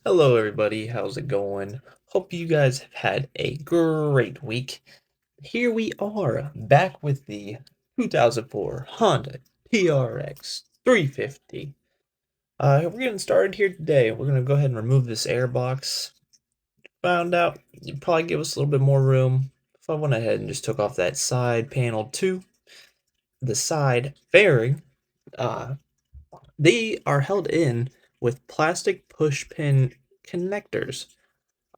Hello, everybody. How's it going? Hope you guys have had a great week. Here we are, back with the 2004 Honda TRX 350. We're getting started here today. We're going to go ahead and remove this air box. Found out you'd probably give us a little bit more room if I went ahead and just took off that side panel too. The side fairing, uh, they are held in with plastic push pin connectors.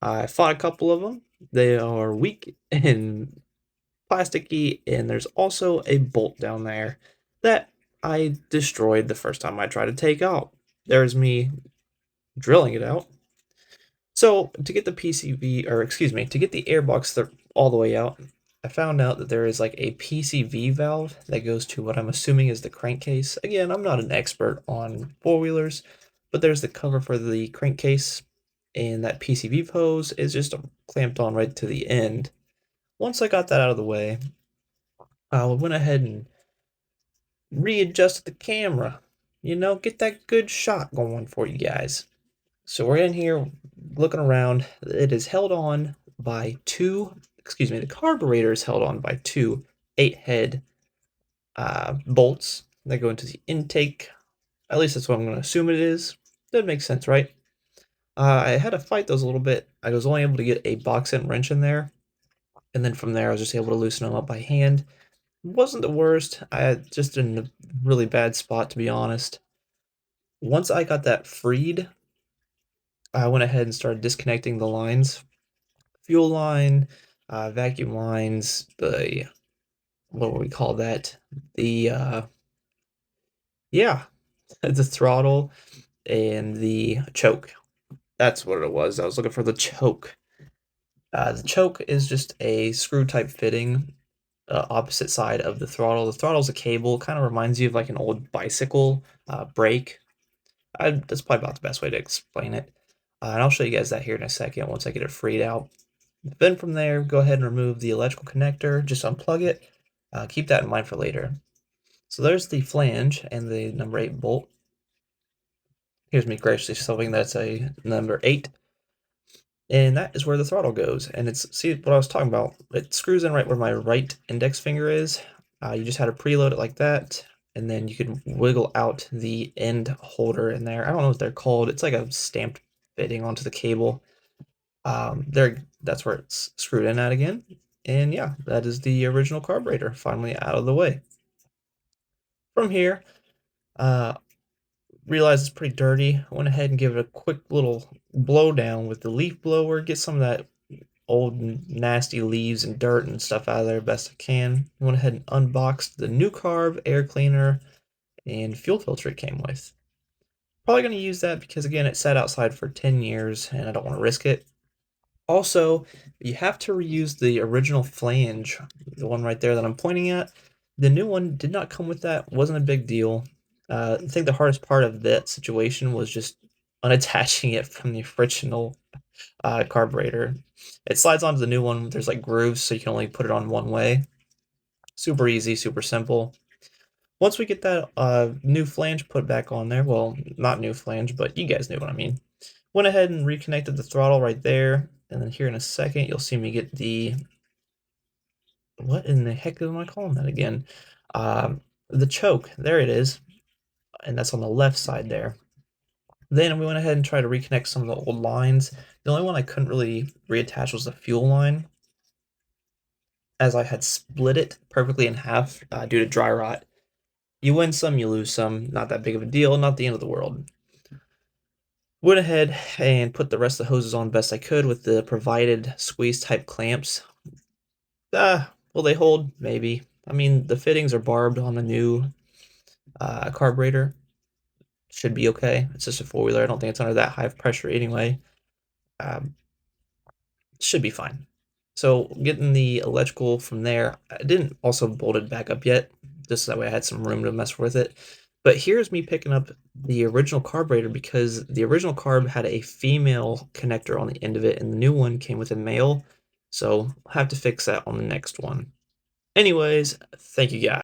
I fought a couple of them. They are weak and plasticky, and there's also a bolt down there that I destroyed the first time I tried to take out. There's me drilling it out. So to get the PCV, or excuse me, to get the airbox all the way out, I found out that there is like a PCV valve that goes to what I'm assuming is the crankcase. Again, I'm not an expert on four-wheelers, but there's the cover for the crankcase, and that PCV hose is just clamped on right to the end. Once I got that out of the way, I went ahead and readjusted the camera. Get that good shot going for you guys. So we're in here looking around. It is held on by the carburetor is held on by two 8-head bolts that go into the intake. At least that's what I'm going to assume it is. That makes sense, right? I had to fight those a little bit. I was only able to get a box end wrench in there, and then from there I was just able to loosen them up by hand. It wasn't the worst. I had just in a really bad spot, to be honest. Once I got that freed, I went ahead and started disconnecting the lines. Fuel line, vacuum lines, the what do we call that? The yeah, the throttle and the choke. That's what it was. I was looking for the choke. The choke is just a screw type fitting, opposite side of the throttle. The throttle's a cable, kind of reminds you of like an old bicycle brake. That's probably about the best way to explain it. And I'll show you guys that here in a second once I get it freed out. Then from there, go ahead and remove the electrical connector, just unplug it. Keep that in mind for later. So there's the flange and the number 8 bolt. Here's me graciously showing that's a number 8. And that is where the throttle goes. And see what I was talking about, it screws in right where my right index finger is. You just had to preload it like that, and then you can wiggle out the end holder in there. I don't know what they're called. It's like a stamped fitting onto the cable. That's where it's screwed in at again. And yeah, that is the original carburetor finally out of the way. From here, uh, realized it's pretty dirty. I went ahead and gave it a quick little blow down with the leaf blower, get some of that old nasty leaves and dirt and stuff out of there best I can. I went ahead and unboxed the new carb, air cleaner, and fuel filter it came with. Probably going to use that because again it sat outside for 10 years and I don't want to risk it. Also, you have to reuse the original flange, the one right there that I'm pointing at. The new one did not come with that, wasn't a big deal. I think the hardest part of that situation was just unattaching it from the original carburetor. It slides onto the new one. There's like grooves, so you can only put it on one way. Super easy, super simple. Once we get that new flange put back on there, well, not new flange, but you guys know what I mean. Went ahead and reconnected the throttle right there, and then here in a second, you'll see me get what in the heck am I calling that again? The choke, there it is, and that's on the left side there. Then we went ahead and tried to reconnect some of the old lines. The only one I couldn't really reattach was the fuel line, as I had split it perfectly in half due to dry rot. You win some, you lose some. Not that big of a deal, not the end of the world. Went ahead and put the rest of the hoses on best I could with the provided squeeze type clamps. Will they hold? Maybe. I mean, the fittings are barbed on the new carburetor. Should be okay. It's just a four-wheeler. I don't think it's under that high of pressure anyway. Um, should be fine. So getting the electrical from there, I didn't also bolt it back up yet, just so that way I had some room to mess with it. But here's me picking up the original carburetor because the original carb had a female connector on the end of it, and the new one came with a male. So I'll have to fix that on the next one. Anyways, thank you guys.